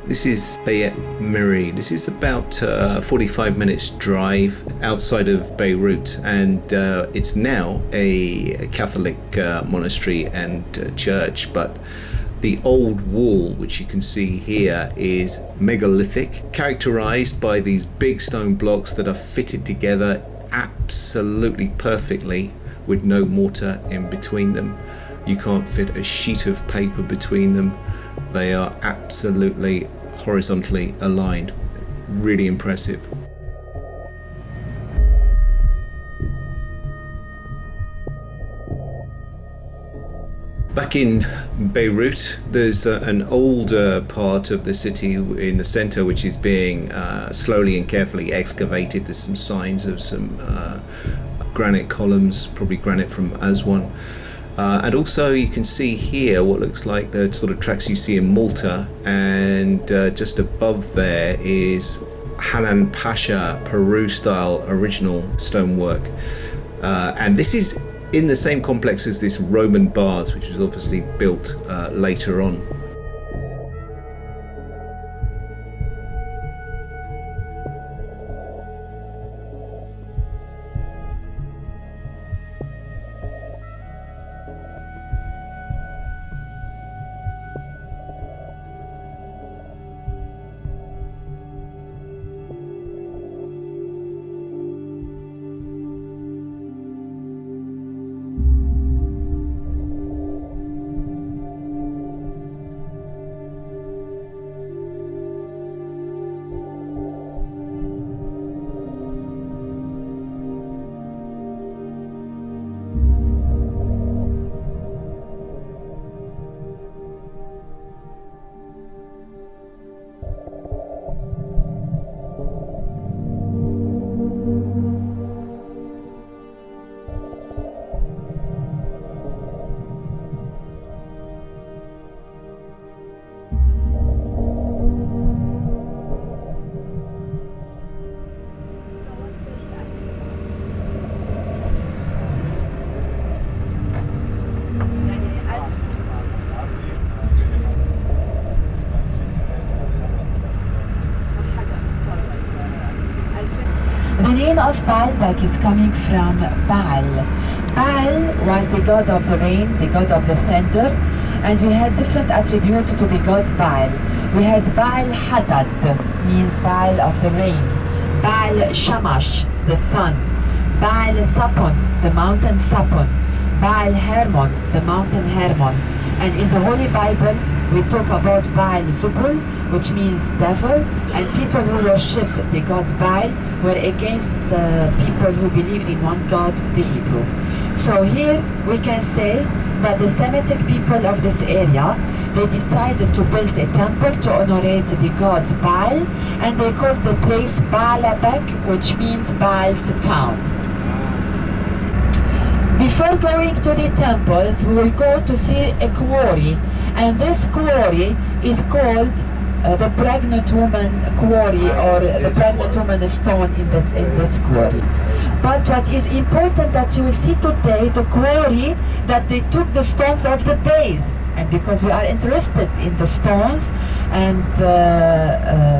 This is Beyet. This is about 45 minutes drive outside of Beirut, and it's now a Catholic monastery and church, but the old wall, which you can see here, is megalithic, characterized by these big stone blocks that are fitted together absolutely perfectly with no mortar in between them. You can't fit a sheet of paper between them. They are absolutely horizontally aligned. Really impressive. Back in Beirut, there's an older part of the city in the center which is being slowly and carefully excavated. There's some signs of some granite columns, probably granite from Aswan. And also you can see here what looks like the sort of tracks you see in Malta, and just above there is Hanan Pasha Peru style original stonework. And this is in the same complex as this Roman baths, which was obviously built later on. The name of Baalbek is coming from Baal. Baal was the god of the rain, the god of the thunder, and we had different attributes to the god Baal. We had Baal Hadad, means Baal of the rain. Baal Shamash, the sun. Baal Sapon, the mountain Sapon. Baal Hermon, the mountain Hermon. And in the Holy Bible, we talk about Baal Zubul, which means devil, and people who worshipped the god Baal were against the people who believed in one God, the Hebrew. So here we can say that the Semitic people of this area, they decided to build a temple to honorate the god Baal, and they called the place Baalbek, which means Baal's town. Before going to the temples, we will go to see a quarry, and this quarry is called the pregnant woman quarry, or the pregnant woman stone in this quarry. But what is important that you will see today, the quarry that they took the stones of the base, and because we are interested in the stones, and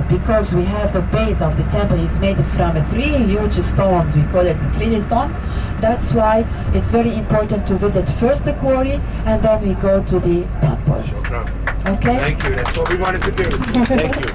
because we have the base of the temple is made from three huge stones, we call it the Trilithon. That's why it's very important to visit first the quarry and then we go to the temples. Okay? Thank you. That's what we wanted to do. Thank you.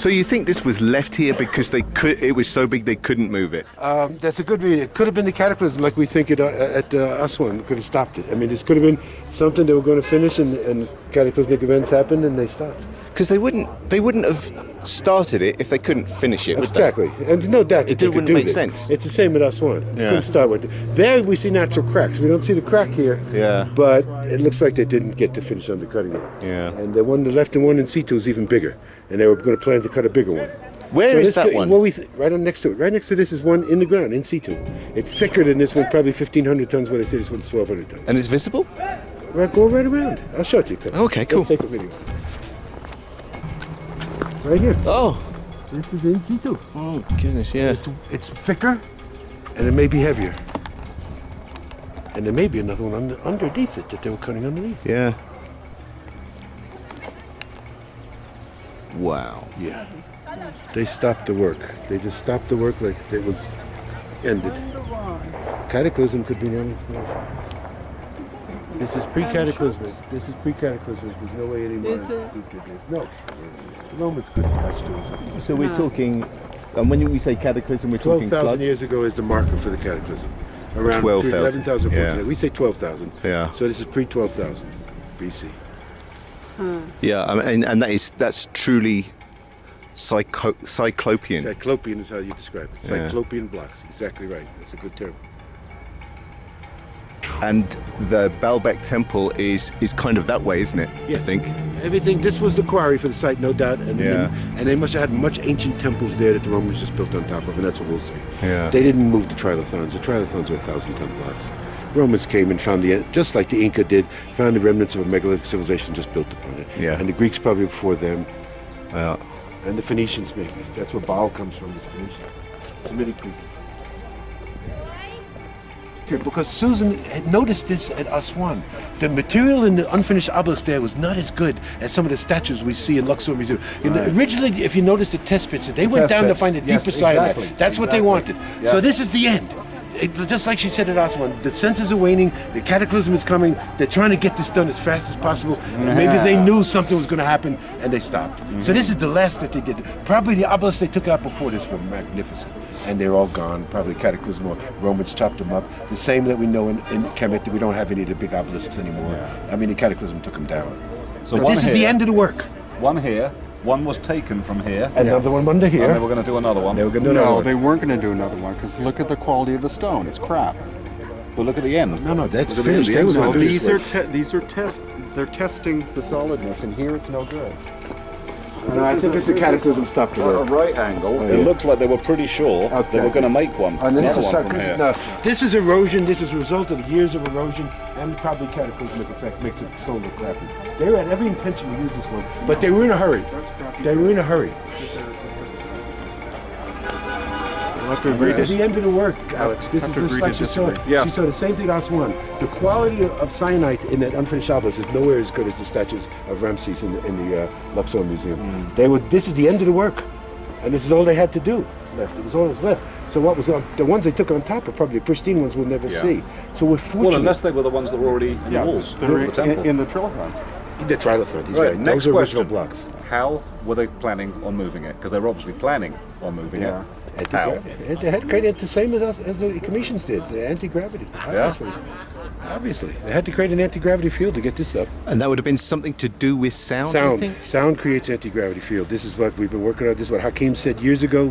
So you think this was left here because it was so big they couldn't move it? That's a good reading. It could have been the Cataclysm, like we think at Aswan. Could have stopped it. I mean, this could have been something they were going to finish, and cataclysmic events happened, and they stopped. Because they wouldn't have started it if they couldn't finish it. Exactly, and no doubt that It they could wouldn't do make this. sense. It's the same at Aswan. Yeah. Couldn't start with it. There we see natural cracks. We don't see the crack here. Yeah. But it looks like they didn't get to finish undercutting it. Yeah. And the one, the left one in situ is even bigger, and they were going to plan to cut a bigger one. Where is that one? Well, right on next to it. Right next to this is one in the ground, in situ. It's thicker than this one, probably 1,500 tons. Where they say this one's 1,200 tons. And it's visible? Right, go right around. I'll show it to you. Come. Okay, cool. Let's take a video. Right here. Oh. This is in situ. Oh goodness, yeah. It's thicker, and it may be heavier. And there may be another one underneath it that they were cutting underneath. Yeah. Wow. Yeah. They stopped the work. They just stopped the work like it was ended. Cataclysm could be the end. This is pre-cataclysmic. This is pre-cataclysmic. There's no way anymore. No. The Romans couldn't touch doing something. So we're talking, and when we say cataclysm, we're talking 12,000 flood? years ago is the marker for the cataclysm. Around 12,000. 11,000. Yeah. We say 12,000. Yeah. So this is pre-12,000 BC. Yeah, I mean, and that's truly cyclopean. Cyclopean is how you describe it. Yeah. Cyclopean blocks. Exactly right. That's a good term. And the Baalbek temple is kind of that way, isn't it? Yes. I think. Everything. This was the quarry for the site, no doubt. And Yeah. and they must have had much ancient temples there that the Romans just built on top of, and that's what we'll see. Yeah. They didn't move the Trilithons. The Trilithons are 1,000-ton blocks. Romans came and found just like the Inca did, found the remnants of a megalithic civilization, just built upon it. Yeah. And the Greeks probably before them, Yeah. and the Phoenicians maybe. That's where Baal comes from. The Phoenicians, Semitic people. Because Susan had noticed this at Aswan. The material in the unfinished obelisk there was not as good as some of the statues we see in Luxor Museum. You know, originally, if you notice the test pits, they went down to find the deeper side of it. That's what they wanted. Yeah. So this is the end. Just like she said at Aswan, the senses are waning, the cataclysm is coming, they're trying to get this done as fast as possible. Maybe they knew something was going to happen and they stopped. So this is the last that they did. Probably the obelisks they took out before this were magnificent. And they're all gone, probably cataclysmal. Romans chopped them up. The same that we know in Kemet, we don't have any of the big obelisks anymore. I mean, the cataclysm took them down. So But one this is here, the end of the work. One here, one was taken from here, Another one under and they here. were going to do another one. They were going to do another No, one. they weren't going to do another one because look at the quality of the stone. It's crap. But look at the end. No, that's Look at the finished. end. They were No, going to do these this are work. they're testing the solidness, and here it's no good. No, I think it's a cataclysm stopped the At a work. right angle, yeah. it looks like they were pretty sure they Outside. were going to make one. And then Another one from here. this is erosion. This is a result of years of erosion and probably cataclysmic effect makes it stone look crappy. They had every intention to use this one, but they were in a hurry. They were in a hurry. This is the end of the work, Alex. This is just like she saw. Yeah. She saw the same thing as Aswan. The quality of cyanite in that unfinished obelisk is nowhere as good as the statues of Ramses in the Luxor Museum. They were. This is the end of the work, and this is all they had to do left. It was all that was left. So what was the ones they took on top are probably the pristine ones we'll never see. So we're fortunate. Well, unless they were the ones that were already in the walls they're of the temple. in the Trilithon. The Trilithon, he's Right, right. next Those are original question. blocks. How were they planning on moving it? Because they were obviously planning on moving it. How? They had created the same as the Commissions did, the anti-gravity, obviously. Obviously. They had to create an anti-gravity field to get this up. And that would have been something to do with sound, I think? Sound creates anti-gravity field. This is what we've been working on. This is what Hakim said years ago.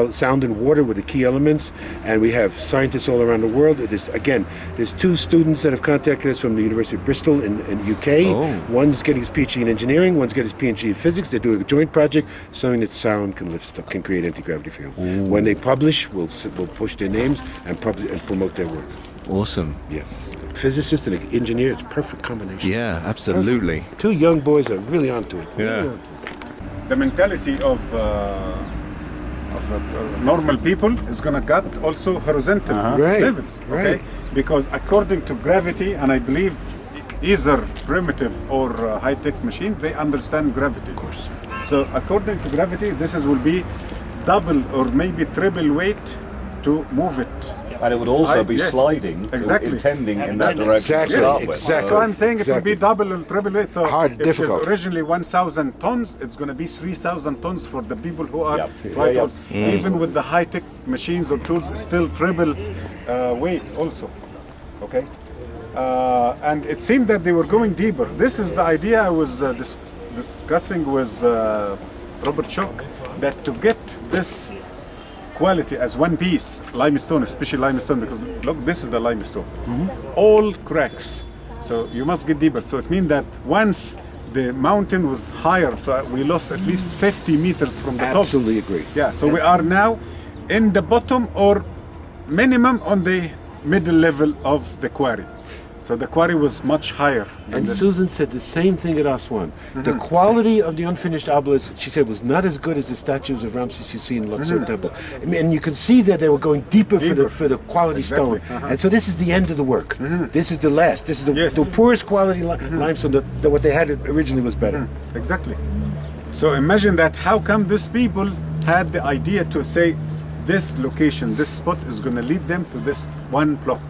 Sound and water were the key elements. And we have scientists all around the world. There's two students that have contacted us from the University of Bristol in UK. Oh. One's getting his PhD in engineering. One's getting his PhD in physics. They're doing a joint project showing that sound can lift stuff, can create anti-gravity field. When they publish, we'll push their names and promote their work. Awesome. Yes. Physicist and engineer, it's a perfect combination. Yeah, absolutely. Two young boys are really onto it. Yeah. Really onto it. The mentality of normal people is going to cut also horizontal Right, levels, okay? right. Because according to gravity, and I believe either primitive or high-tech machine, they understand gravity. Of course. So according to gravity, will be double or maybe triple weight to move it And it would also be yes. sliding, Exactly. intending in that direction Exactly, to start with. exactly. So I'm saying it will be Exactly. double or triple weight. So Hard, if difficult. it's originally 1,000 tons, it's going to be 3,000 tons for the people who are Yep. right Yeah, on. Even with the high-tech machines or tools, still triple weight also. Okay. And it seemed that they were going deeper. This is the idea I was discussing with Robert Schock, that to get this quality as one piece, limestone, especially limestone, because look, this is the limestone. All cracks. So you must get deeper. So it means that once the mountain was higher, so we lost at least 50 meters from the top. Absolutely agree. Yeah, so we are now in the bottom or minimum on the middle level of the quarry. So the quarry was much higher than And this. Susan said the same thing at Aswan. The quality of the unfinished obelisk, she said, was not as good as the statues of Ramses you see in Luxor Temple. And you can see that they were going deeper, for the quality Exactly. stone. And so this is the end of the work. This is the last. This is the, Yes. the poorest quality limestone. That what they had originally was better. Exactly. So imagine that, how come these people had the idea to say this location, this spot is going to lead them to this one block.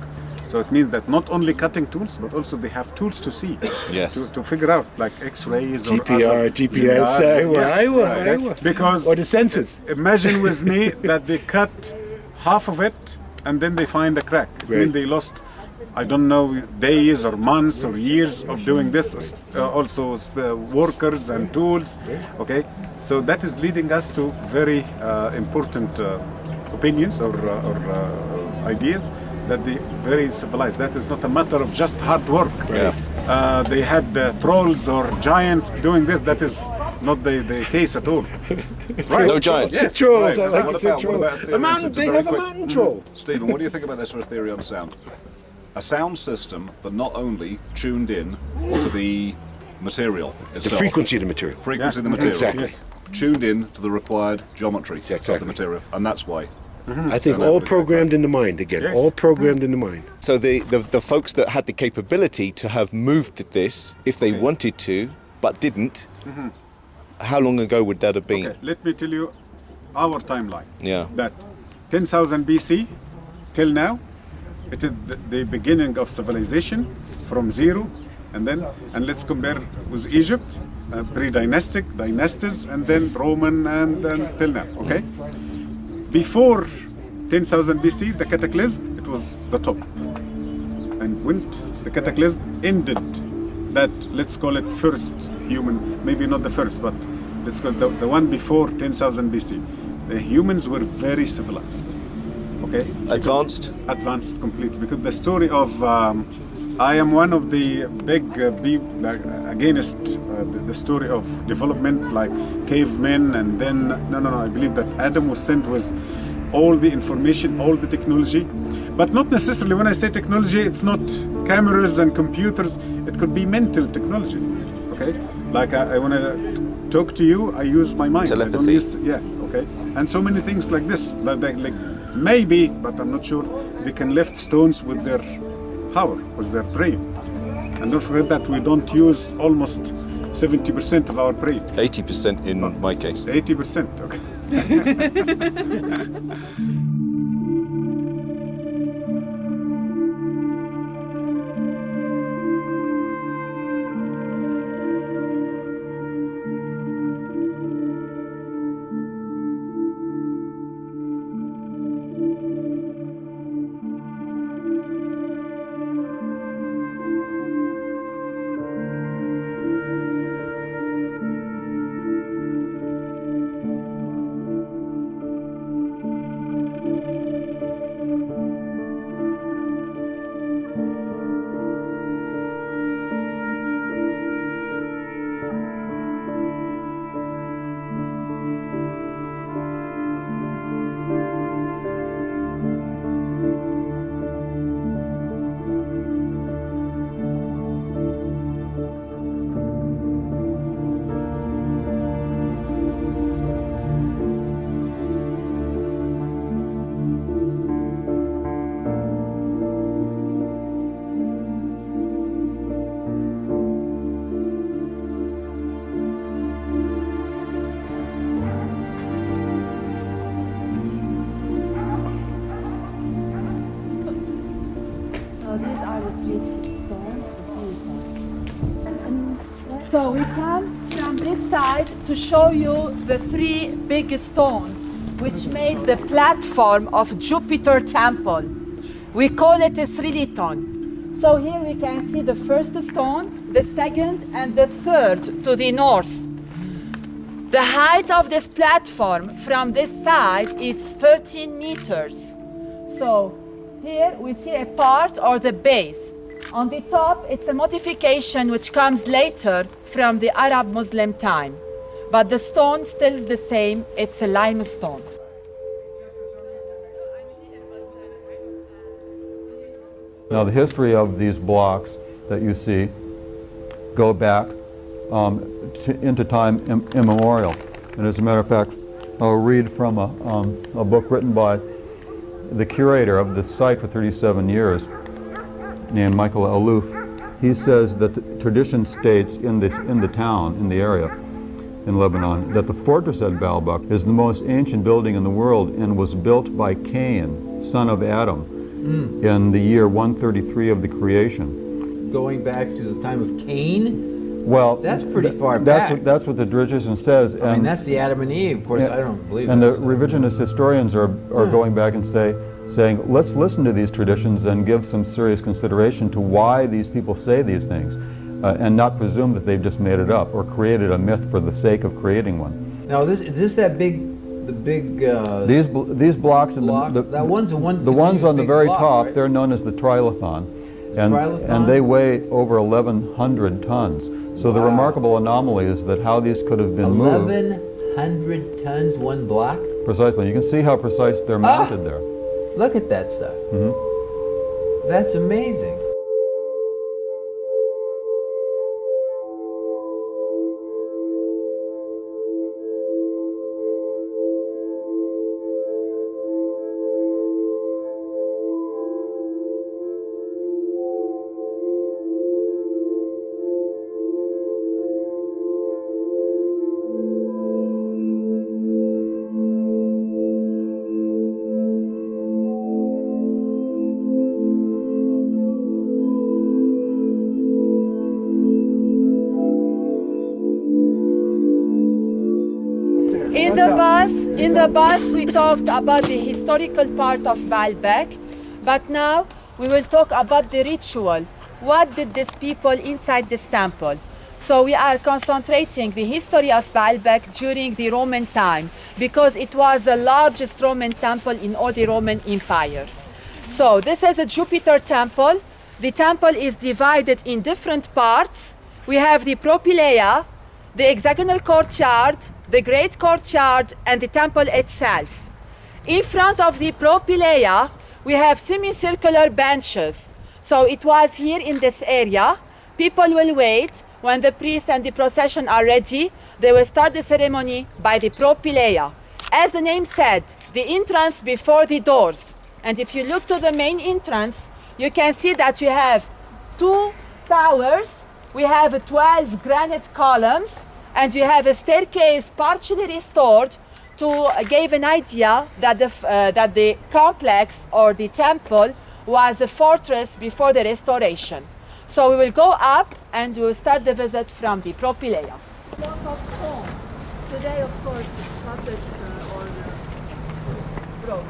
So it means that not only cutting tools, but also they have tools to see, Yes. to figure out, like X-rays or GPR, other- GPS, Yeah. Because or the census. imagine with me that they cut half of it and then they find a crack. It means they lost, I don't know, days or months or years of doing this. Also workers and tools. Okay, so that is leading us to very important opinions or ideas that they very civilized. That is not a matter of just hard work. Yeah. They had trolls or giants doing this. That is not the case at all. Right? No giants. Yes. Trolls, Right. I like What to say about troll. theories A mountain, into they very have a quick- mountain troll. Stephen, what do you think about this sort of theory on sound? A sound system that not only tuned in to the material The itself, frequency of the material. frequency of the Yeah, material, exactly. Yes. tuned in to the required geometry of Exactly. the material, and that's why. I think all programmed in the mind again. Yes. All programmed in the mind. So the folks that had the capability to have moved this, if they wanted to, but didn't, how long ago would that have been? Okay, let me tell you our timeline. Yeah. That 10,000 BC till now, it is the beginning of civilization from zero, and let's compare with Egypt, pre-dynastic, dynasties, and then Roman, and then till now. Okay. Before 10,000 BC, the cataclysm, it was the top. And when the cataclysm ended, that, let's call it first human, maybe not the first, but let's call it the one before 10,000 BC. The humans were very civilized. Okay? Advanced? Advanced completely. Because the story of, I am one of the big against the story of development, like cavemen, and then no. I believe that Adam was sent with all the information, all the technology, but not necessarily. When I say technology, it's not cameras and computers. It could be mental technology. Okay, like I when I talk to you, I use my mind. I don't Telepathy. use, okay, and so many things like this. Like maybe, but I'm not sure. They can lift stones with their power, with their brain. And don't forget that we don't use almost 70% of our brain. 80% in my case. 80%, okay. So we come from this side to show you the three big stones which made the platform of Jupiter temple. We call it a Trilithon. So here we can see the first stone, the second and the third to the north. The height of this platform from this side is 13 meters. So here we see a part or the base. On the top, it's a modification which comes later from the Arab Muslim time. But the stone still is the same, it's a limestone. Now the history of these blocks that you see go back into time immemorial. And as a matter of fact, I'll read from a book written by the curator of this site for 37 years, named Michael Alouf. He says that the tradition states in the town, in the area, in Lebanon, that the fortress at Baalbek is the most ancient building in the world and was built by Cain, son of Adam, in the year 133 of the creation. Going back to the time of Cain? Well, that's pretty far back. That's what the tradition says. I mean, that's the Adam and Eve. Of course, I don't believe it. And the revisionist historians are going back and saying, let's listen to these traditions and give some serious consideration to why these people say these things, and not presume that they've just made it up or created a myth for the sake of creating one. Now, is this that big? The big these blocks and that one's the ones on the very block, top, right? They're known as the Trilithon, and they weigh over 1,100 tons. So the remarkable anomaly is that how these could have been moved. 1,100 tons, one block. Precisely. You can see how precise they're mounted there. Look at that stuff. Mm-hmm. That's amazing. In the bus we talked about the historical part of Baalbek, but now we will talk about the ritual. What did these people inside this temple? So we are concentrating the history of Baalbek during the Roman time, because it was the largest Roman temple in all the Roman Empire. So this is a Jupiter temple. The temple is divided in different parts. We have the propylaea, the hexagonal courtyard, the great courtyard, and the temple itself. In front of the propylaea, we have semicircular benches. So it was here in this area. People will wait. When the priest and the procession are ready, they will start the ceremony by the propylaea. As the name said, the entrance before the doors. And if you look to the main entrance, you can see that you have two towers. We have 12 granite columns, and you have a staircase partially restored to give an idea that the complex or the temple was a fortress before the restoration. So we will go up and we will start the visit from the propylaea. Block of stone. Today, of course, it's shattered or broke.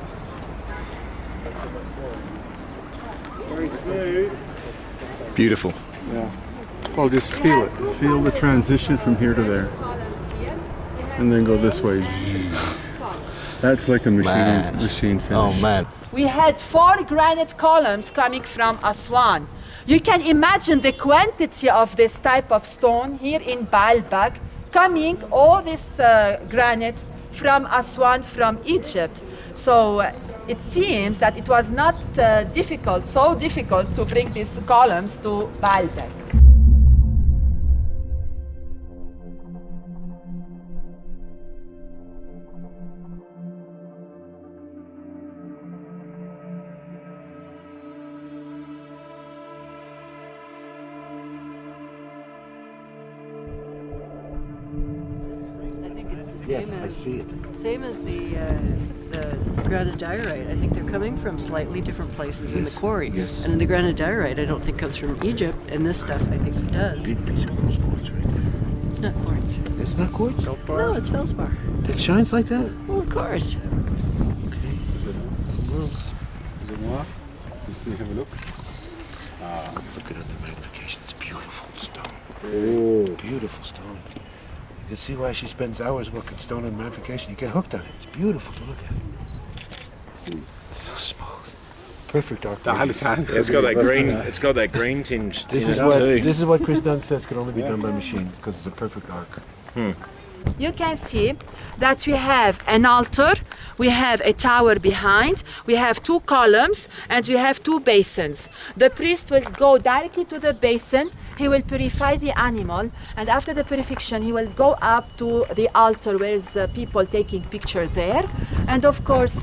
Very smooth. Beautiful. Yeah. Well, just feel it. Feel the transition from here to there. And then go this way. That's like a machine finish. Oh, man. We had 4 granite columns coming from Aswan. You can imagine the quantity of this type of stone here in Baalbek, coming all this granite from Aswan, from Egypt. So it seems that it was not so difficult to bring these columns to Baalbek. Same as the granite diorite. I think they're coming from slightly different places in the quarry. And in the granite diorite, I don't think comes from Egypt, and this stuff I think it does. It's not quartz. It's not quartz? No, it's feldspar. It shines like that? Well, of course. Let's have a look. Look at it under magnification. It's beautiful stone. Oh. Beautiful stone. You can see why she spends hours working stone on magnification. You get hooked on it. It's beautiful to look at. It's so smooth. Perfect arc. It's got that green. It's got that green tinge. This in is it what too. this is what Chris Dunn says can only be done by machine because it's a perfect arc. You can see that we have an altar, we have a tower behind, we have 2 columns, and we have 2 basins. The priest will go directly to the basin, he will purify the animal, and after the purification he will go up to the altar where the people taking picture there. And of course,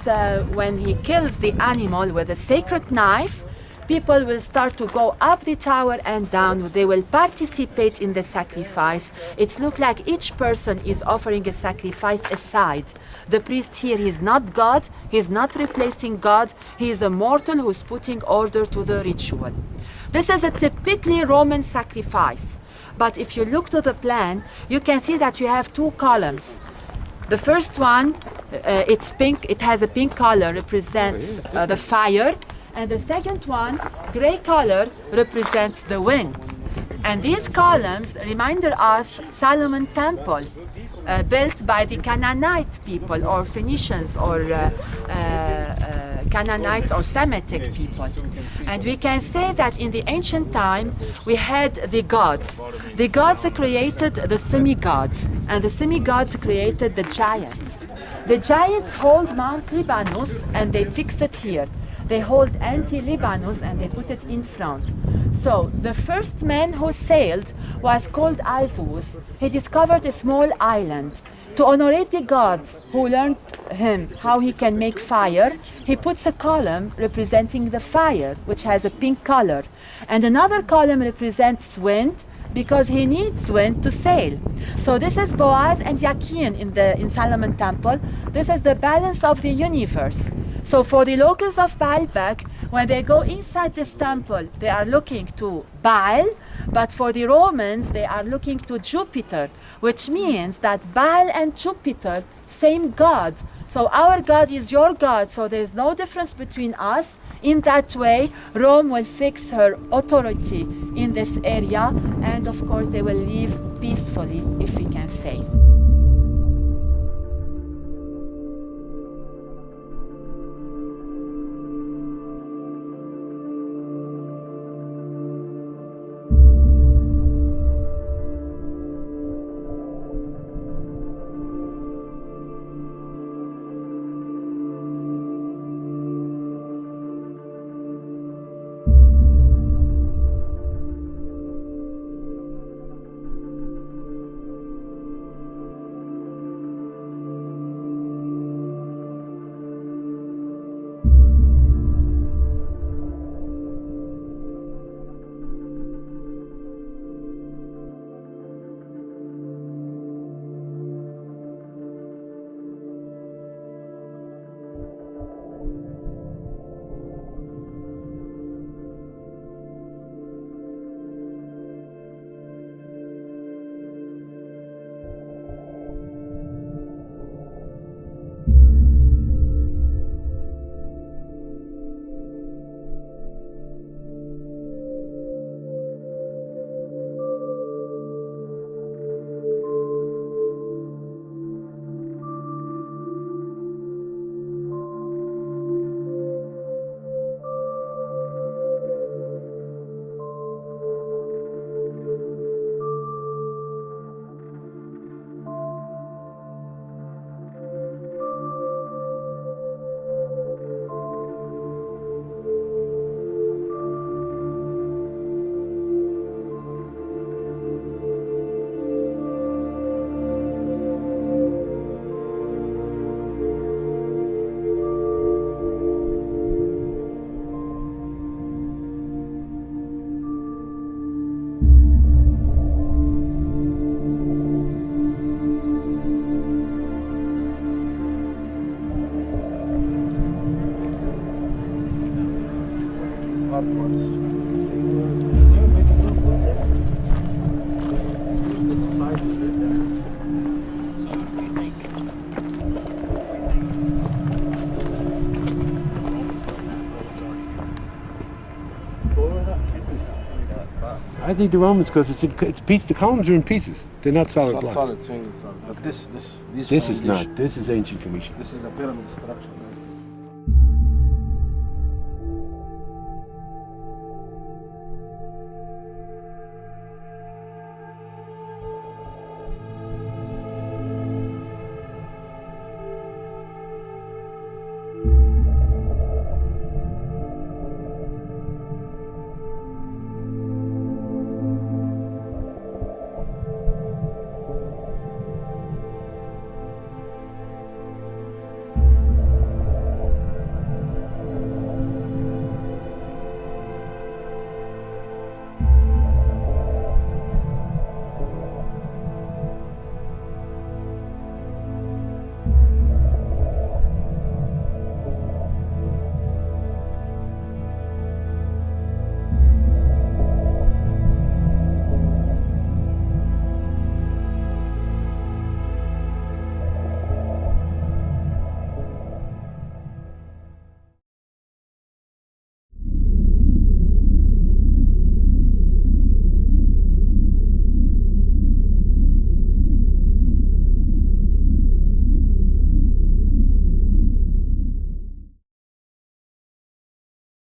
when he kills the animal with a sacred knife, people will start to go up the tower and down. They will participate in the sacrifice. It looks like each person is offering a sacrifice aside. The priest here is not God, he's not replacing God, he is a mortal who's putting order to the ritual. This is a typically Roman sacrifice. But if you look to the plan, you can see that you have 2 columns. The first one, it's pink, it has a pink color, represents the fire. And the second one, gray color, represents the wind. And these columns remind us Solomon Temple, built by the Canaanite people or Phoenicians or Canaanites or Semitic people. And we can say that in the ancient time we had the gods. The gods created the semi-gods, and the semi-gods created the giants. The giants hold Mount Libanus and they fix it here. They hold Anti-Libanus and they put it in front. So the first man who sailed was called Isus. He discovered a small island. To honor the gods who learned him how he can make fire, he puts a column representing the fire, which has a pink color. And another column represents wind, because he needs wind to sail. So this is Boaz and Yakin in Solomon Temple. This is the balance of the universe. So for the locals of Baalbek, when they go inside this temple, they are looking to Baal, but for the Romans, they are looking to Jupiter, which means that Baal and Jupiter, same God. So our God is your God, so there is no difference between us. In that way, Rome will fix her authority in this area, and of course they will live peacefully, if we can say. think the Romans, because it's piece. The columns are in pieces. They're not solid blocks. Solid, single solid. But this This is not. This is ancient Commission. This is a pyramid structure.